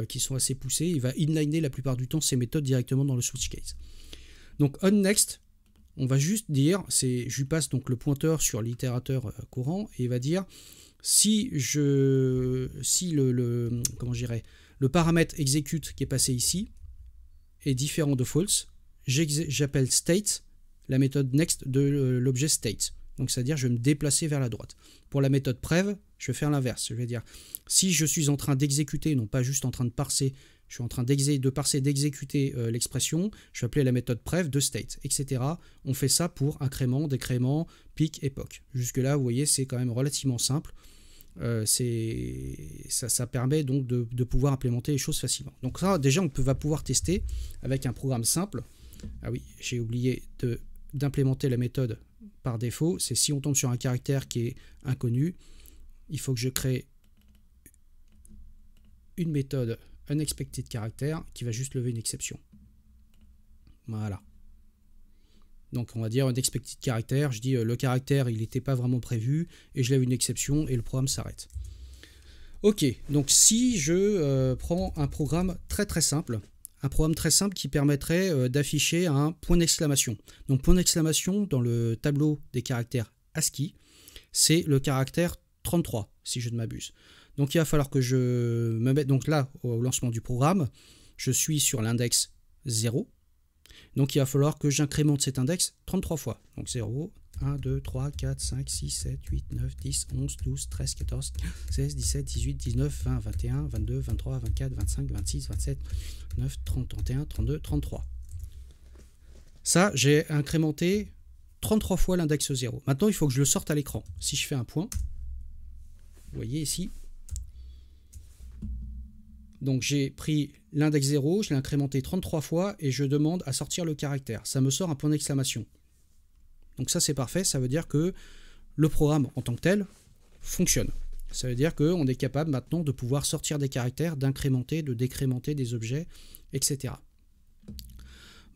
qui sont assez poussées. Il va inliner la plupart du temps ces méthodes directement dans le switch case. Donc onNext, on va juste dire, je lui passe donc le pointeur sur l'itérateur courant et il va dire si le paramètre execute qui est passé ici est différent de false, j'appelle state la méthode next de l'objet state. Donc c'est-à-dire je vais me déplacer vers la droite. Pour la méthode prev, je vais faire l'inverse. Je vais dire si je suis en train d'exécuter, non pas juste en train de parser, je suis en train d'exécuter l'expression, je vais appeler la méthode prev de state, etc. On fait ça pour incrément, décrément, pic, époque. Jusque-là, vous voyez, c'est quand même relativement simple. Ça permet donc de pouvoir implémenter les choses facilement. Donc ça, déjà, on va pouvoir tester avec un programme simple. Ah oui, j'ai oublié d'implémenter la méthode par défaut. C'est si on tombe sur un caractère qui est inconnu, il faut que je crée une méthode unexpected character qui va juste lever une exception. Voilà. Donc on va dire unexpected character, je dis le caractère il n'était pas vraiment prévu et je lève une exception et le programme s'arrête. Ok, donc si je prends un programme très très simple un programme très simple qui permettrait d'afficher un point d'exclamation. Donc point d'exclamation dans le tableau des caractères ASCII, c'est le caractère 33, si je ne m'abuse. Donc il va falloir que je me mette, donc là, au lancement du programme, je suis sur l'index 0. Donc il va falloir que j'incrémente cet index 33 fois. Donc 0, 1, 2, 3, 4, 5, 6, 7, 8, 9, 10, 11, 12, 13, 14, 16, 17, 18, 19, 20, 21, 22, 23, 24, 25, 26, 27, 9, 30, 31, 32, 33. Ça, j'ai incrémenté 33 fois l'index 0. Maintenant, il faut que je le sorte à l'écran. Si je fais un point, vous voyez ici, donc j'ai pris l'index 0, je l'ai incrémenté 33 fois et je demande à sortir le caractère. Ça me sort un point d'exclamation. Donc ça c'est parfait, ça veut dire que le programme en tant que tel fonctionne. Ça veut dire qu'on est capable maintenant de pouvoir sortir des caractères, d'incrémenter, de décrémenter des objets, etc.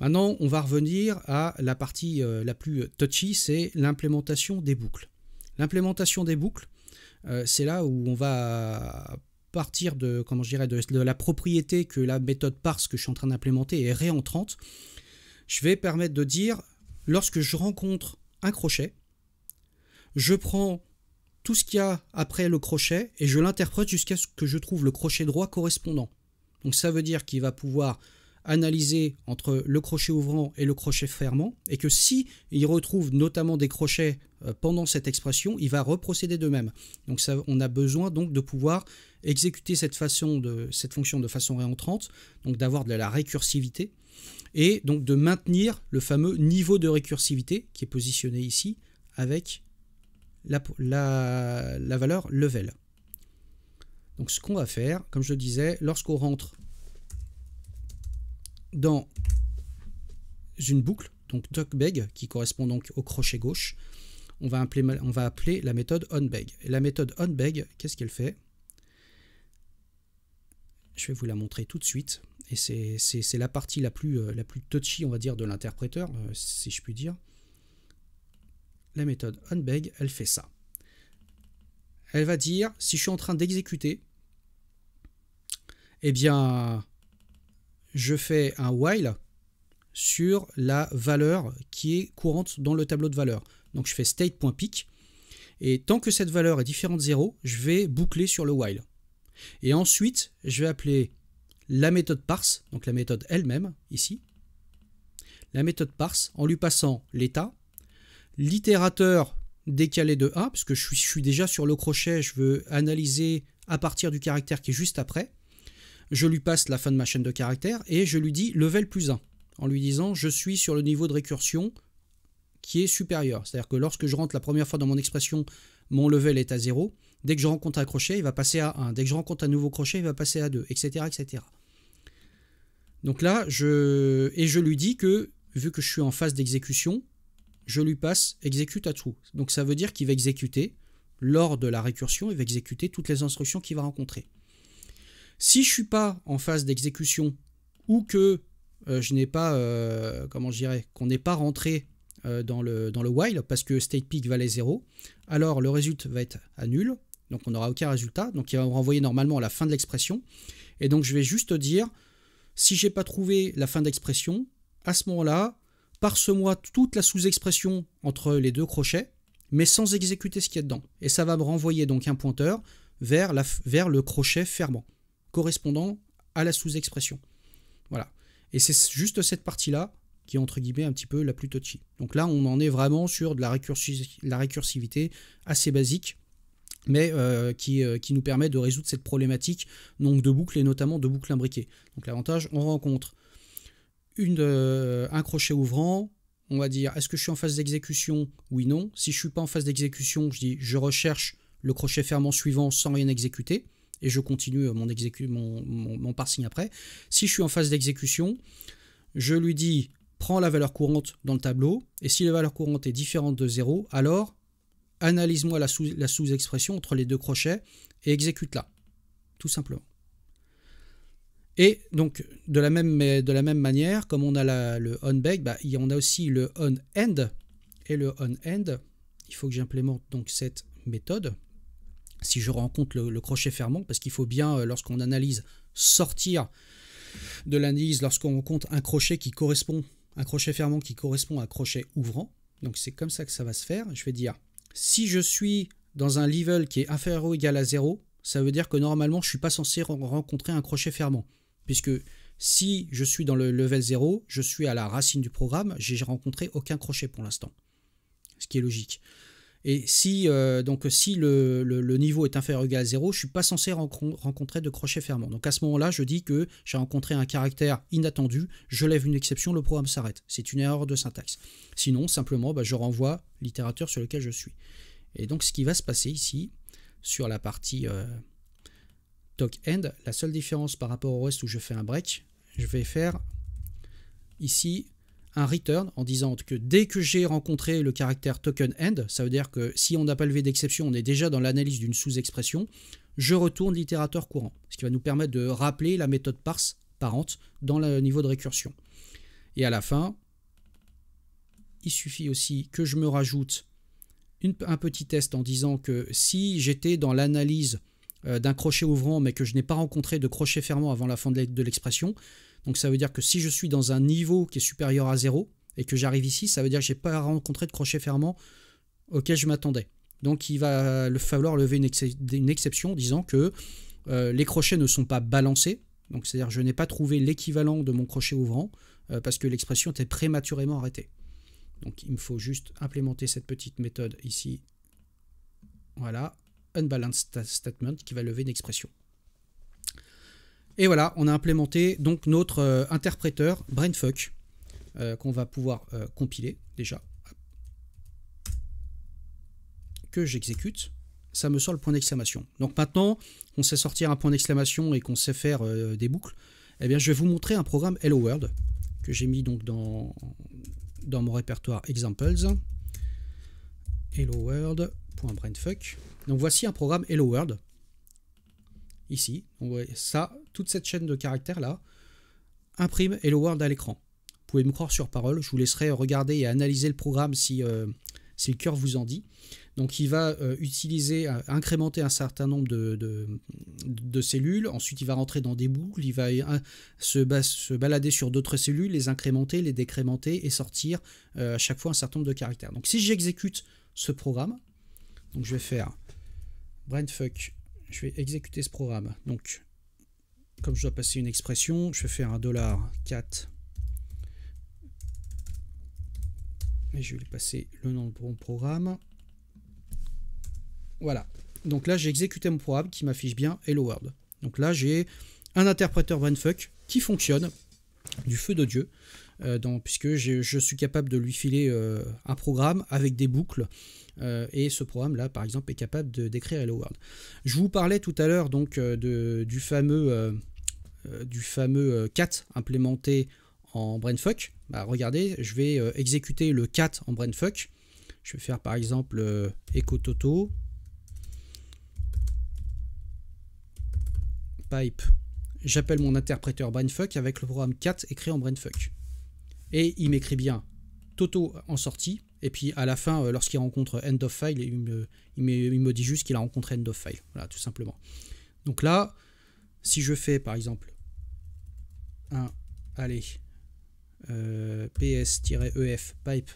Maintenant on va revenir à la partie la plus touchy, c'est l'implémentation des boucles. L'implémentation des boucles, c'est là où on va partir de, comment je dirais, de la propriété que la méthode parse que je suis en train d'implémenter est réentrante. Je vais permettre de dire, lorsque je rencontre un crochet, je prends tout ce qu'il y a après le crochet et je l'interprète jusqu'à ce que je trouve le crochet droit correspondant. Donc ça veut dire qu'il va pouvoir analyser entre le crochet ouvrant et le crochet fermant, et que si il retrouve notamment des crochets pendant cette expression, il va reprocéder de même. Donc ça, on a besoin donc de pouvoir exécuter cette fonction de façon réentrante, donc d'avoir de la récursivité, et donc de maintenir le fameux niveau de récursivité qui est positionné ici avec la valeur level. Donc ce qu'on va faire, comme je le disais, lorsqu'on rentre dans une boucle, donc TalkBeg, qui correspond donc au crochet gauche, on va appeler la méthode onBeg. Et la méthode onBeg, qu'est-ce qu'elle fait? Je vais vous la montrer tout de suite. Et c'est la partie la plus touchy, on va dire, de l'interpréteur, si je puis dire. La méthode onBeg, elle fait ça. Elle va dire, si je suis en train d'exécuter, eh bien, je fais un while sur la valeur qui est courante dans le tableau de valeurs. Donc je fais state.pick, et tant que cette valeur est différente de 0, je vais boucler sur le while. Et ensuite, je vais appeler la méthode parse, donc la méthode elle-même, ici. La méthode parse, en lui passant l'état, l'itérateur décalé de 1, puisque je suis déjà sur le crochet, je veux analyser à partir du caractère qui est juste après. Je lui passe la fin de ma chaîne de caractères et je lui dis level plus 1, en lui disant je suis sur le niveau de récursion qui est supérieur. C'est-à-dire que lorsque je rentre la première fois dans mon expression, mon level est à 0. Dès que je rencontre un crochet, il va passer à 1. Dès que je rencontre un nouveau crochet, il va passer à 2, etc. etc. Donc là, je lui dis que, vu que je suis en phase d'exécution, je lui passe execute à true. Donc ça veut dire qu'il va exécuter, lors de la récursion, il va exécuter toutes les instructions qu'il va rencontrer. Si je ne suis pas en phase d'exécution ou que je n'ai pas, comment je dirais, qu'on n'est pas rentré dans le while parce que statePick valait 0, alors le résultat va être à nul, donc on n'aura aucun résultat, donc il va me renvoyer normalement à la fin de l'expression, et donc je vais juste dire, si je n'ai pas trouvé la fin d'expression, à ce moment-là, parse-moi toute la sous-expression entre les deux crochets, mais sans exécuter ce qu'il y a dedans, et ça va me renvoyer donc un pointeur vers le crochet fermant, correspondant à la sous-expression. Voilà. Et c'est juste cette partie-là qui est entre guillemets un petit peu la plus touchy. Donc là, on en est vraiment sur de la récursivité assez basique, mais qui nous permet de résoudre cette problématique donc de boucles et notamment de boucles imbriquées. Donc l'avantage, on rencontre un crochet ouvrant, on va dire est-ce que je suis en phase d'exécution? Oui, non. Si je ne suis pas en phase d'exécution, je dis je recherche le crochet fermant suivant sans rien exécuter. Et je continue mon parsing après. Si je suis en phase d'exécution, je lui dis prends la valeur courante dans le tableau, et si la valeur courante est différente de 0, alors analyse-moi la sous-expression entre les deux crochets et exécute-la, tout simplement. Et donc de la même manière, comme on a le onBeg, on a aussi le onEnd, et le onEnd, il faut que j'implémente donc cette méthode. Si je rencontre le crochet fermant, parce qu'il faut bien, lorsqu'on analyse, sortir de l'analyse lorsqu'on rencontre un crochet fermant qui correspond à un crochet ouvrant. Donc c'est comme ça que ça va se faire. Je vais dire, si je suis dans un level qui est inférieur ou égal à 0, ça veut dire que normalement je ne suis pas censé rencontrer un crochet fermant. Puisque si je suis dans le level 0, je suis à la racine du programme, j'ai rencontré aucun crochet pour l'instant. Ce qui est logique. Et si le niveau est inférieur ou égal à 0, je ne suis pas censé rencontrer de crochet fermant. Donc à ce moment-là, je dis que j'ai rencontré un caractère inattendu, je lève une exception, le programme s'arrête. C'est une erreur de syntaxe. Sinon, simplement, je renvoie l'itérateur sur lequel je suis. Et donc ce qui va se passer ici, sur la partie talk end, la seule différence par rapport au reste où je fais un break, je vais faire ici un return en disant que dès que j'ai rencontré le caractère token end, ça veut dire que si on n'a pas levé d'exception, on est déjà dans l'analyse d'une sous-expression, je retourne l'itérateur courant, ce qui va nous permettre de rappeler la méthode parse parente dans le niveau de récursion. Et à la fin, il suffit aussi que je me rajoute un petit test en disant que si j'étais dans l'analyse d'un crochet ouvrant mais que je n'ai pas rencontré de crochet fermant avant la fin de l'expression, donc ça veut dire que si je suis dans un niveau qui est supérieur à 0 et que j'arrive ici, ça veut dire que je n'ai pas rencontré de crochet fermant auquel je m'attendais. Donc il va falloir lever une exception en disant que les crochets ne sont pas balancés, donc c'est-à-dire que je n'ai pas trouvé l'équivalent de mon crochet ouvrant parce que l'expression était prématurément arrêtée. Donc il me faut juste implémenter cette petite méthode ici, voilà, unbalanced statement qui va lever une expression. Et voilà, on a implémenté donc notre interpréteur brainfuck qu'on va pouvoir compiler déjà, que j'exécute. Ça me sort le point d'exclamation. Donc maintenant, on sait sortir un point d'exclamation et qu'on sait faire des boucles. Eh bien, je vais vous montrer un programme Hello World que j'ai mis donc dans mon répertoire examples. Hello World.brainfuck. Donc voici un programme Hello World. Ici, on voit ça, toute cette chaîne de caractères là imprime Hello World à l'écran. Vous pouvez me croire sur parole, je vous laisserai regarder et analyser le programme si le cœur vous en dit. Donc il va incrémenter un certain nombre de cellules, ensuite il va rentrer dans des boucles, il va se balader sur d'autres cellules, les incrémenter, les décrémenter et sortir à chaque fois un certain nombre de caractères. Donc si j'exécute ce programme, donc je vais faire brainfuck. Je vais exécuter ce programme. Donc, comme je dois passer une expression, je vais faire un $cat. Et je vais lui passer le nom de mon programme. Voilà. Donc là, j'ai exécuté mon programme qui m'affiche bien Hello World. Donc là, j'ai un interpréteur brainfuck qui fonctionne du feu de Dieu. Puisque je suis capable de lui filer un programme avec des boucles. Et ce programme-là, par exemple, est capable d'écrire Hello World. Je vous parlais tout à l'heure donc du fameux cat implémenté en brainfuck. Regardez, je vais exécuter le cat en brainfuck. Je vais faire par exemple echo toto pipe. J'appelle mon interpréteur brainfuck avec le programme cat écrit en brainfuck. Et il m'écrit bien Toto en sortie. Et puis à la fin, lorsqu'il rencontre end of file, il me dit juste qu'il a rencontré end of file. Voilà, tout simplement. Donc là, si je fais par exemple ps-ef pipe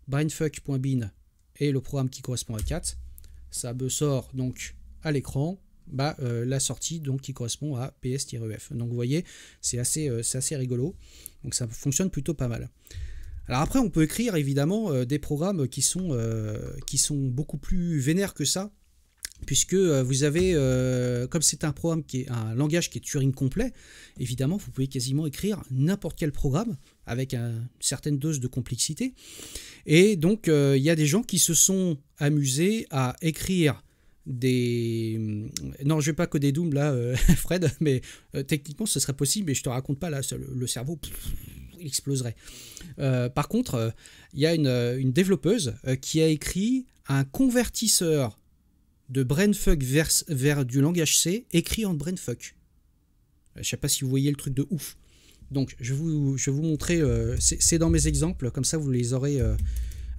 brainfuck.bin et le programme qui correspond à cat, ça me sort donc à l'écran la sortie donc qui correspond à ps-ef. Donc vous voyez, c'est assez rigolo. Donc ça fonctionne plutôt pas mal. Alors après, on peut écrire évidemment des programmes qui sont beaucoup plus vénères que ça, puisque vous avez, comme c'est un programme qui est un langage qui est Turing complet, évidemment, vous pouvez quasiment écrire n'importe quel programme avec une certaine dose de complexité. Et donc, il y a des gens qui se sont amusés à écrire des... Non, je vais pas coder Doom là, Fred, mais techniquement, ce serait possible, mais je te raconte pas là, le cerveau... il exploserait. Par contre, il y a une développeuse qui a écrit un convertisseur de brainfuck vers du langage C écrit en brainfuck. Je ne sais pas si vous voyez le truc de ouf. Donc, je vais vous montrer, c'est dans mes exemples, comme ça vous les aurez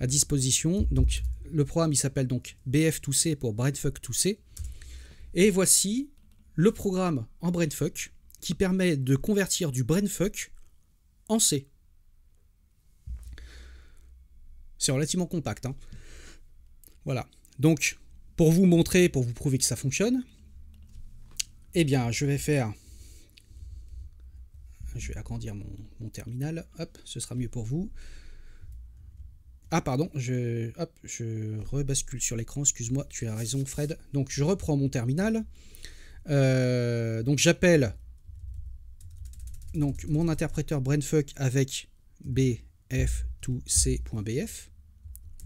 à disposition. Donc, le programme il s'appelle donc BF2C pour brainfuck2C. Et voici le programme en brainfuck qui permet de convertir du brainfuck en C. C'est relativement compact, hein. Voilà. Donc, pour vous montrer, pour vous prouver que ça fonctionne, eh bien, je vais agrandir mon terminal. Hop, ce sera mieux pour vous. Ah, pardon, je rebascule sur l'écran. Excuse-moi, tu as raison, Fred. Donc, je reprends mon terminal. Donc, j'appelle mon interpréteur brainfuck avec bf2c.bf.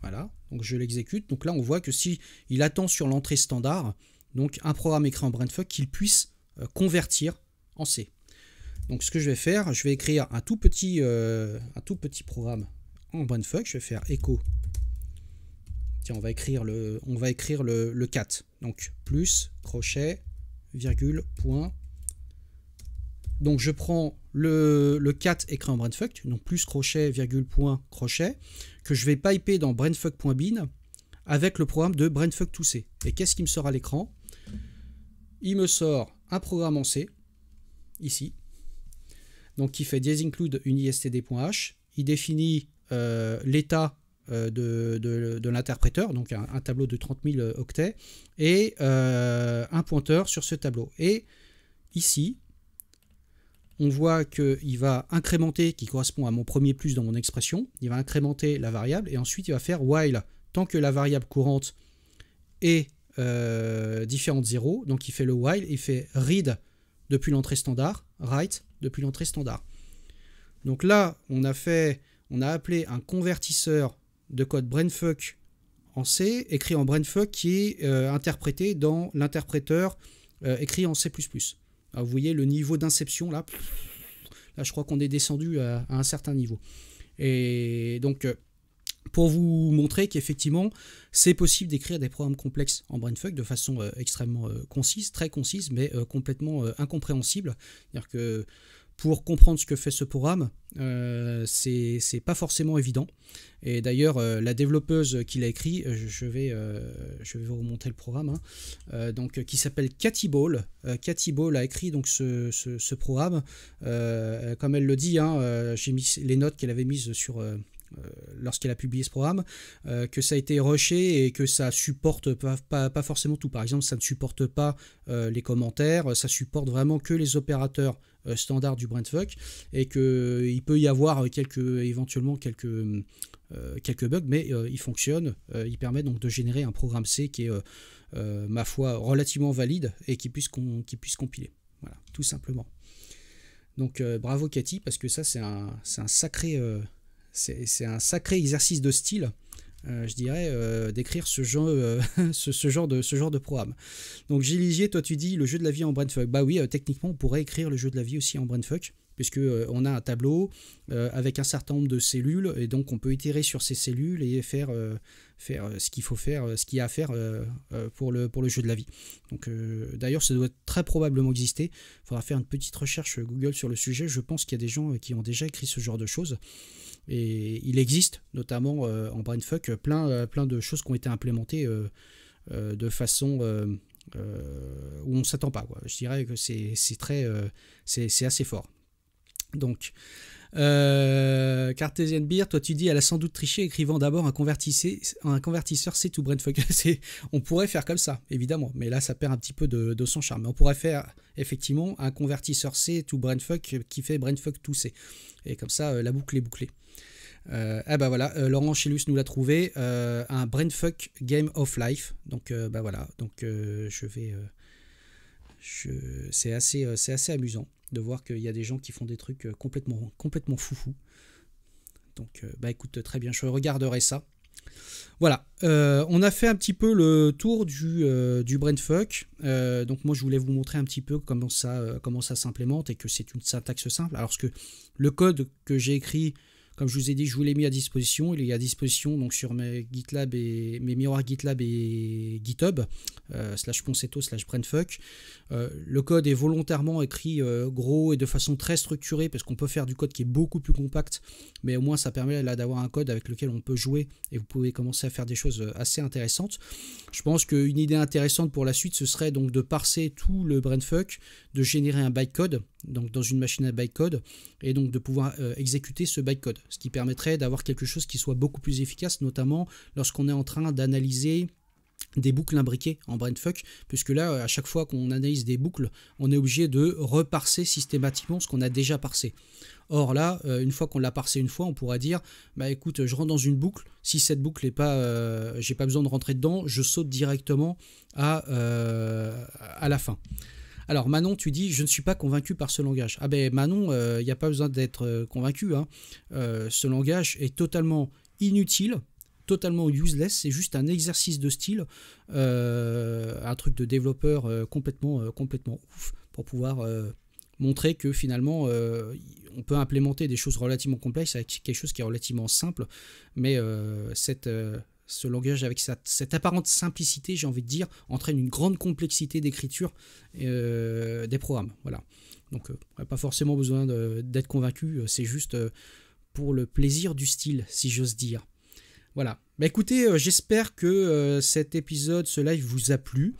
Voilà, donc je l'exécute. Donc là, on voit que si il attend sur l'entrée standard, donc un programme écrit en brainfuck, qu'il puisse convertir en C. Donc ce que je vais faire, je vais écrire un tout petit programme en brainfuck. Je vais faire echo. Tiens, on va écrire le cat. Donc plus crochet virgule point. Donc je prends le cat écrit en brainfuck, donc plus crochet virgule point crochet, que je vais piper dans brainfuck.bin avec le programme de brainfuck2c. Et qu'est-ce qui me sort à l'écran? Il me sort un programme en C, ici, donc qui fait include unistd.h. Il définit l'état de l'interpréteur, donc un tableau de 30 000 octets, et un pointeur sur ce tableau. Et ici, on voit qu'il va incrémenter, qui correspond à mon premier plus dans mon expression, il va incrémenter la variable, et ensuite il va faire while, tant que la variable courante est différente de 0, donc il fait le while, il fait read depuis l'entrée standard, write depuis l'entrée standard. Donc là, on a appelé un convertisseur de code brainfuck en C, écrit en brainfuck, qui est interprété dans l'interpréteur écrit en C++. Alors vous voyez le niveau d'inception là. Là, je crois qu'on est descendu à un certain niveau. Et donc, pour vous montrer qu'effectivement, c'est possible d'écrire des programmes complexes en brainfuck de façon extrêmement concise, très concise, mais complètement incompréhensible. C'est-à-dire que pour comprendre ce que fait ce programme, c'est pas forcément évident. Et d'ailleurs, la développeuse qui l'a écrit, je vais vous remontrer le programme, hein, donc, qui s'appelle Cathy Ball. Cathy Ball a écrit donc ce programme. Comme elle le dit, hein, j'ai mis les notes qu'elle avait mises sur... lorsqu'elle a publié ce programme, que ça a été rushé et que ça supporte pas forcément tout. Par exemple, ça ne supporte pas les commentaires, ça supporte vraiment que les opérateurs standards du brainfuck, et qu'il peut y avoir éventuellement quelques bugs, mais il fonctionne. Il permet donc de générer un programme C qui est, ma foi, relativement valide et qui puisse compiler. Voilà, tout simplement. Donc bravo Cathy, parce que ça c'est un sacré... c'est un sacré exercice de style, je dirais, d'écrire ce genre de programme. Donc Gilles, toi tu dis le jeu de la vie en brainfuck. Bah oui, techniquement on pourrait écrire le jeu de la vie aussi en brainfuck, puisque on a un tableau avec un certain nombre de cellules, et donc on peut itérer sur ces cellules et faire ce qu'il faut faire, ce qu'il y a à faire pour le jeu de la vie. Donc d'ailleurs ça doit très probablement exister. Il faudra faire une petite recherche Google sur le sujet. Je pense qu'il y a des gens qui ont déjà écrit ce genre de choses. Et il existe notamment en brainfuck plein de choses qui ont été implémentées de façon où on ne s'attend pas, quoi. Je dirais que c'est assez fort. Donc, Cartesian Beer, toi tu dis elle a sans doute triché écrivant d'abord un convertisseur C to brainfuck. On pourrait faire comme ça, évidemment, mais là ça perd un petit peu de son charme. Mais on pourrait faire effectivement un convertisseur C to brainfuck qui fait brainfuck to C. Et comme ça, la boucle est bouclée. Ben voilà, Laurent Chélus nous l'a trouvé, un brainfuck game of life. Donc ben voilà, donc c'est assez amusant de voir qu'il y a des gens qui font des trucs complètement foufou. Donc bah écoute, très bien, je regarderai ça. Voilà, on a fait un petit peu le tour du brainfuck. Donc moi je voulais vous montrer un petit peu comment ça s'implémente et que c'est une syntaxe simple. Alors que le code que j'ai écrit, comme je vous ai dit, je vous l'ai mis à disposition. Il est à disposition donc sur mes miroirs GitLab et GitHub, /ponceto/brainfuck. Le code est volontairement écrit gros et de façon très structurée, parce qu'on peut faire du code qui est beaucoup plus compact, mais au moins ça permet là d'avoir un code avec lequel on peut jouer et vous pouvez commencer à faire des choses assez intéressantes. Je pense qu'une idée intéressante pour la suite, ce serait donc de parser tout le brainfuck, de générer un bytecode donc dans une machine à bytecode, et donc de pouvoir exécuter ce bytecode, ce qui permettrait d'avoir quelque chose qui soit beaucoup plus efficace, notamment lorsqu'on est en train d'analyser des boucles imbriquées en brainfuck, puisque là, à chaque fois qu'on analyse des boucles, on est obligé de reparser systématiquement ce qu'on a déjà parsé. Or là, une fois qu'on l'a parsé une fois, on pourra dire, bah écoute, je rentre dans une boucle, si cette boucle n'est pas, j'ai pas besoin de rentrer dedans, je saute directement à la fin. Alors Manon, tu dis, je ne suis pas convaincu par ce langage. Ah ben Manon, il n'y a pas besoin d'être convaincu, hein. Ce langage est totalement inutile, totalement useless, c'est juste un exercice de style, un truc de développeur complètement ouf, pour pouvoir montrer que finalement on peut implémenter des choses relativement complexes avec quelque chose qui est relativement simple, mais ce langage avec cette apparente simplicité, j'ai envie de dire, entraîne une grande complexité d'écriture des programmes. Voilà. Donc pas forcément besoin d'être convaincu, c'est juste pour le plaisir du style, si j'ose dire. Voilà. Bah écoutez, j'espère que cet épisode, ce live vous a plu.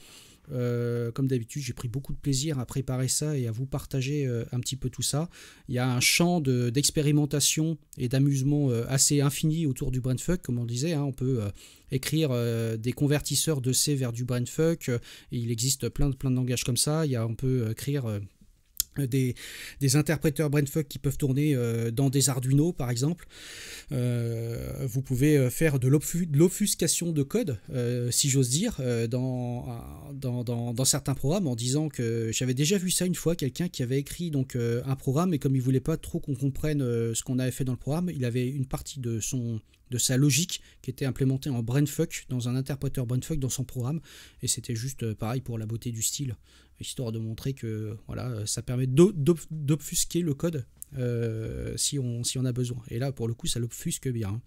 Comme d'habitude, j'ai pris beaucoup de plaisir à préparer ça et à vous partager un petit peu tout ça. Il y a un champ d'expérimentation et d'amusement assez infini autour du brainfuck, comme on disait, hein. On peut écrire des convertisseurs de C vers du brainfuck. Il existe plein de langages comme ça. On peut écrire des interpréteurs brainfuck qui peuvent tourner dans des Arduino par exemple. Vous pouvez faire de l'obfuscation de code, si j'ose dire, dans certains programmes, en disant que j'avais déjà vu ça une fois, quelqu'un qui avait écrit donc un programme, et comme il voulait pas trop qu'on comprenne ce qu'on avait fait dans le programme, il avait une partie de sa logique qui était implémentée en brainfuck, dans un interpréteur brainfuck dans son programme, et c'était juste pareil pour la beauté du style, histoire de montrer que voilà, ça permet d'obfusquer le code si on a besoin. Et là, pour le coup, ça l'obfusque bien.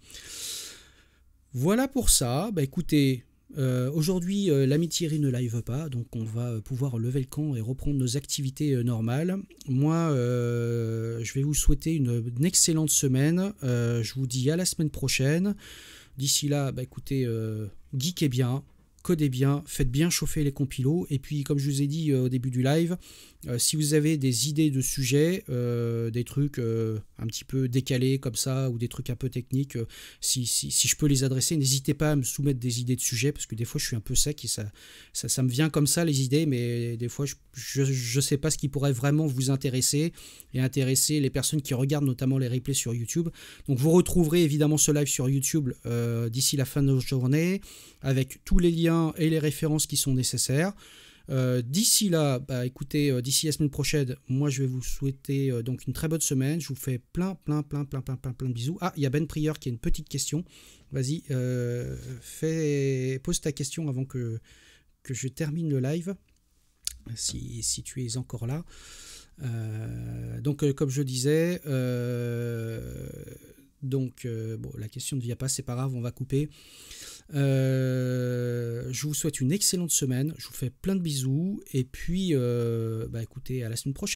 Voilà pour ça. Bah écoutez, aujourd'hui, l'ami Thierry ne live pas, donc on va pouvoir lever le camp et reprendre nos activités normales. Moi, je vais vous souhaiter une excellente semaine. Je vous dis à la semaine prochaine. D'ici là, bah écoutez, geekez bien, codez bien, faites bien chauffer les compilos, et puis comme je vous ai dit au début du live, si vous avez des idées de sujets, des trucs un petit peu décalés comme ça, ou des trucs un peu techniques, si je peux les adresser, n'hésitez pas à me soumettre des idées de sujets, parce que des fois je suis un peu sec et ça me vient comme ça les idées, mais des fois je sais pas ce qui pourrait vraiment vous intéresser et intéresser les personnes qui regardent notamment les replays sur YouTube. Donc vous retrouverez évidemment ce live sur YouTube d'ici la fin de notre journée, avec tous les liens et les références qui sont nécessaires. D'ici là, bah écoutez, d'ici la semaine prochaine, moi je vais vous souhaiter donc une très bonne semaine. Je vous fais plein de bisous. Ah, il y a Ben Prieur qui a une petite question. Vas-y, pose ta question avant que je termine le live, si tu es encore là. Donc comme je disais, bon, la question ne vient pas, c'est pas grave, on va couper. Je vous souhaite une excellente semaine, je vous fais plein de bisous, et puis bah écoutez, à la semaine prochaine.